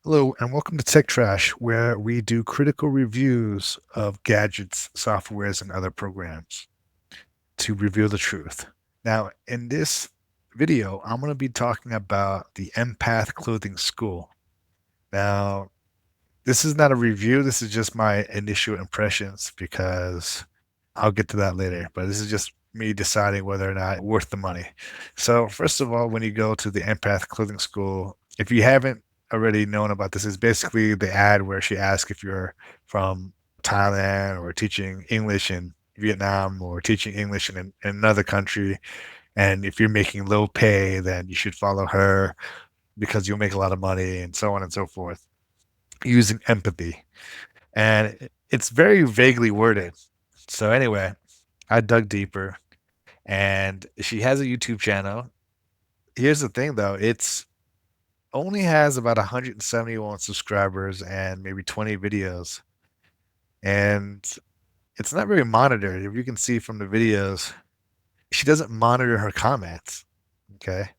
Hello, and welcome to Tech Trash, where we do critical reviews of gadgets, softwares, and other programs to reveal the truth. Now, in this video, I'm going to be talking about the Empath Clothing School. Now, this is not a review, this is just my initial impressions because I'll get to that later, but this is just me deciding whether or not worth the money. So, first of all, when you go to the Empath Clothing School, if you haven't already known about this, is basically the ad where she asks if you're from Thailand or teaching English in Vietnam or teaching English in another country. And if you're making low pay, then you should follow her because you'll make a lot of money and so on and so forth using empathy. And it's very vaguely worded. So, anyway, I dug deeper and she has a YouTube channel. Here's the thing though, it's only has about 171 subscribers and maybe 20 videos. And it's not very monitored. If you can see from the videos, she doesn't monitor her comments. Okay.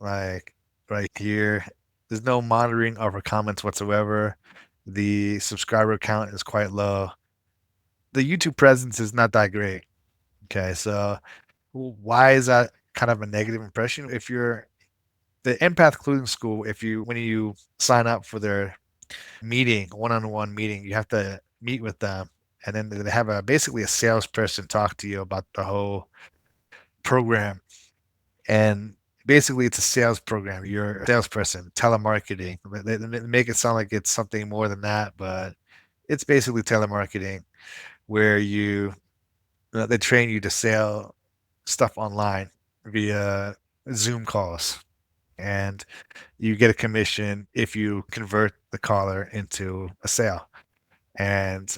Like right here, there's no monitoring of her comments whatsoever. The subscriber count is quite low. The YouTube presence is not that great. Okay. So why is that kind of a negative impression? If you're the Empath Clothing School, if you when you sign up for their meeting, one-on-one meeting, you have to meet with them, and then they have a basically a salesperson talk to you about the whole program. And basically, it's a sales program. You're a salesperson, telemarketing. They make it sound like it's something more than that, but it's basically telemarketing where they train you to sell stuff online via Zoom calls, and you get a commission if you convert the caller into a sale. And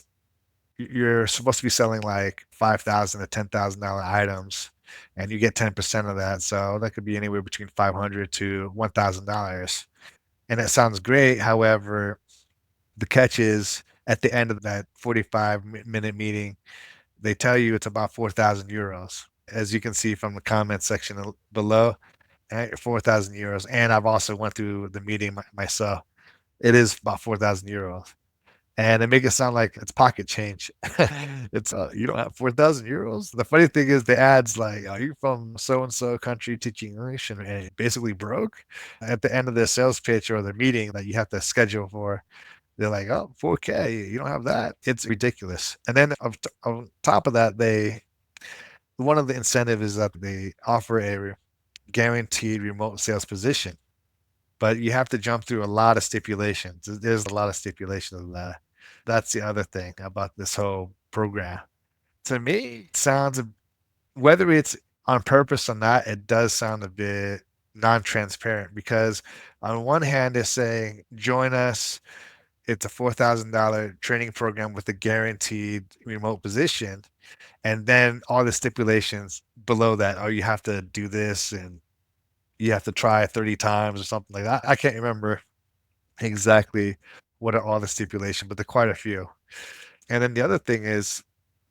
you're supposed to be selling like 5,000 to $10,000 items, and you get 10% of that. So that could be anywhere between 500 to $1,000. And that sounds great. However, the catch is at the end of that 45-minute meeting, they tell you it's about 4,000 euros. As you can see from the comment section below, 4,000 euros. And I've also went through the meeting myself. It is about 4,000 euros. And they make it sound like it's pocket change. It's you don't have 4,000 euros. The funny thing is the ads like, are you from so and so country teaching English and basically broke? At the end of the sales pitch or the meeting that you have to schedule for, they're like, oh, 4K, you don't have that. It's ridiculous. And then on top of that, they one of the incentive is that they offer a guaranteed remote sales position, but you have to jump through a lot of stipulations. There's a lot of stipulations of that. That's the other thing about this whole program. To me, it sounds whether it's on purpose or not, it does sound a bit non-transparent because on one hand, they're saying, join us. It's a $4,000 training program with a guaranteed remote position. And then all the stipulations below that, oh, you have to do this and you have to try 30 times or something like that. I can't remember exactly what are all the stipulations, but there are quite a few. And then the other thing is,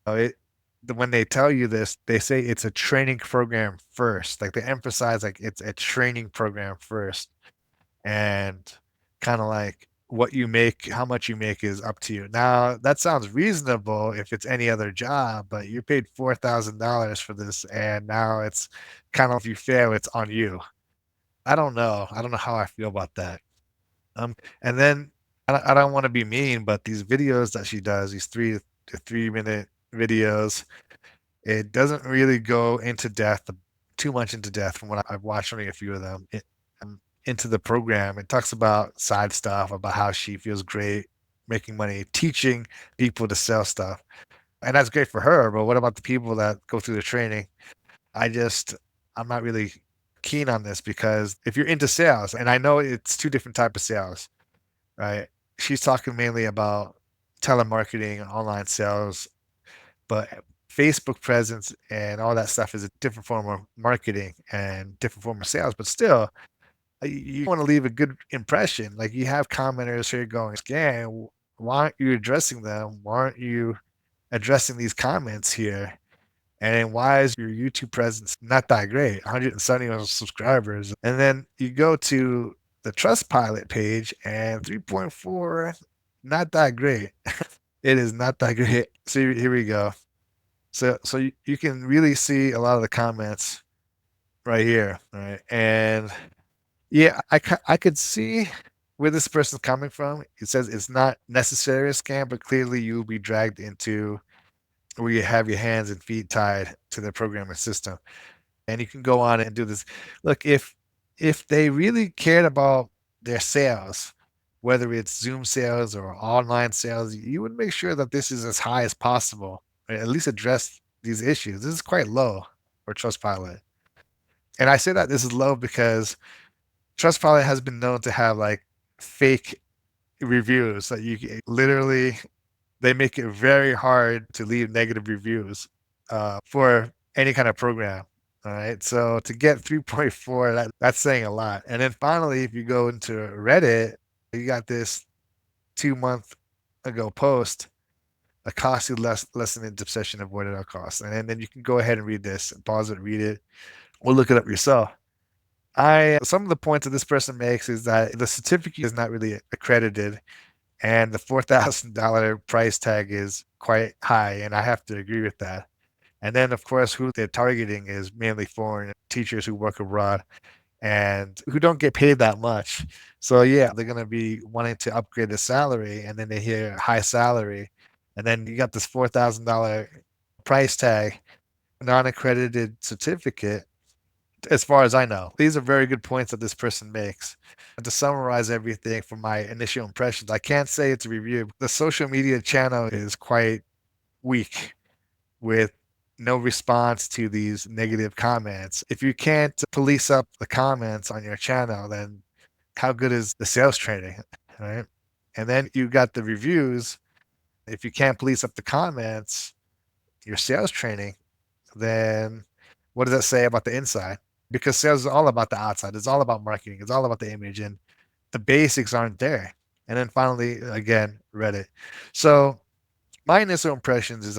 when they tell you this, they say it's a training program first. Like they emphasize like it's a training program first, and kind of like what you make, how much you make is up to you. Now that sounds reasonable if it's any other job, but you paid $4,000 for this, and now it's kind of if you fail, it's on you. I don't know. I don't know how I feel about that. And then I don't want to be mean, but these videos that she does, these 3 minute videos, it doesn't really go into depth, too much into depth from what I've watched only a few of them. Into the program, it talks about side stuff, about how she feels great making money, teaching people to sell stuff. And that's great for her. But what about the people that go through the training? I just, I'm not really keen on this because if you're into sales, and I know it's two different type of sales, right? She's talking mainly about telemarketing and online sales, but Facebook presence and all that stuff is a different form of marketing and different form of sales. But still, you want to leave a good impression. Like you have commenters here going, "Scan, why aren't you addressing them? Why aren't you addressing these comments here? And why is your YouTube presence not that great? 170 subscribers." And then you go to the Trustpilot page, and 3.4, not that great. It is not that great. So here we go. So you can really see a lot of the comments right here, right? And yeah, I could see where this person's coming from. It says it's not necessarily a scam, but clearly you'll be dragged into where you have your hands and feet tied to the programming system. And you can go on and do this. Look, if they really cared about their sales, whether it's Zoom sales or online sales, you would make sure that this is as high as possible, right? At least address these issues. This is quite low for Trustpilot. And I say that this is low because Trustpilot has been known to have like fake reviews that literally they make it very hard to leave negative reviews for any kind of program. All right. So to get 3.4, that's saying a lot. And then finally, if you go into Reddit, you got this 2 month ago post, a costly lesson in deception avoided our costs. And then you can go ahead and read this and pause it, read it, or look it up yourself. I Some of the points that this person makes is that the certificate is not really accredited and the $4,000 price tag is quite high, and I have to agree with that. And then, of course, who they're targeting is mainly foreign teachers who work abroad and who don't get paid that much. So yeah, they're gonna be wanting to upgrade their salary, and then they hear high salary, and then you got this $4,000 price tag, non-accredited certificate. As far as I know, these are very good points that this person makes. And to summarize everything from my initial impressions, I can't say it's a review. The social media channel is quite weak with no response to these negative comments. If you can't police up the comments on your channel, then how good is the sales training, right? And then you got the reviews. If you can't police up the comments, your sales training, then what does that say about the inside? Because sales is all about the outside. It's all about marketing. It's all about the image, and the basics aren't there. And then finally, again, Reddit. So my initial impressions is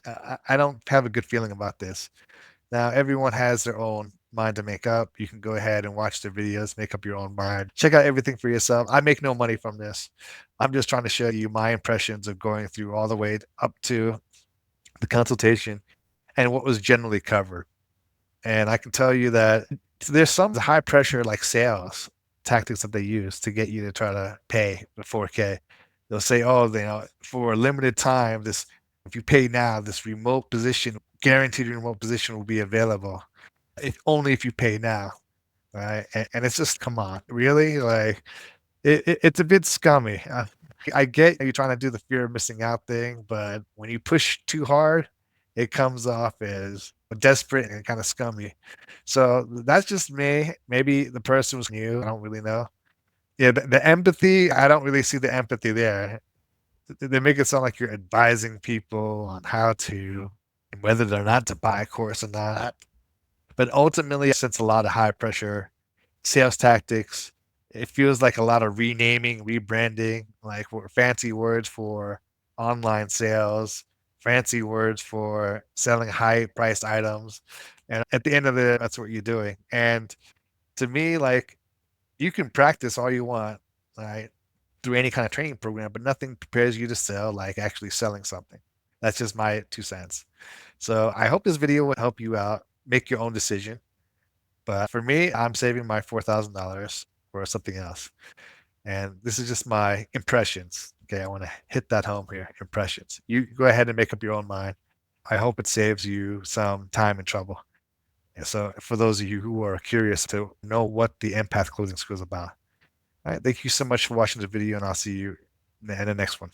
I don't have a good feeling about this. Now, everyone has their own mind to make up. You can go ahead and watch their videos, make up your own mind, check out everything for yourself. I make no money from this. I'm just trying to show you my impressions of going through all the way up to the consultation and what was generally covered. And I can tell you that there's some high pressure like sales tactics that they use to get you to try to pay the 4K. They'll say, oh, for a limited time, this if you pay now, this remote position, guaranteed remote position will be available. If only if you pay now. Right. And it's just come on, really? Like it's a bit scummy. I get you trying to do the fear of missing out thing, but when you push too hard, it comes off as desperate and kind of scummy. So that's just me. Maybe the person was new. I don't really know. Yeah, the empathy, I don't really see the empathy there. They make it sound like you're advising people on how to, whether they're not to buy a course or not. But ultimately, since a lot of high pressure sales tactics, it feels like a lot of renaming, rebranding, like fancy words for online sales, fancy words for selling high priced items. And at the end of it, that's what you're doing. And to me, like you can practice all you want, right? Through any kind of training program, but nothing prepares you to sell like actually selling something. That's just my 2 cents. So I hope this video will help you out, make your own decision. But for me, I'm saving my $4,000 for something else. And this is just my impressions. Okay, I want to hit that home here. Impressions. You go ahead and make up your own mind. I hope it saves you some time and trouble. And so, for those of you who are curious to know what the Empath Closing School is about, all right, thank you so much for watching the video, and I'll see you in the next one.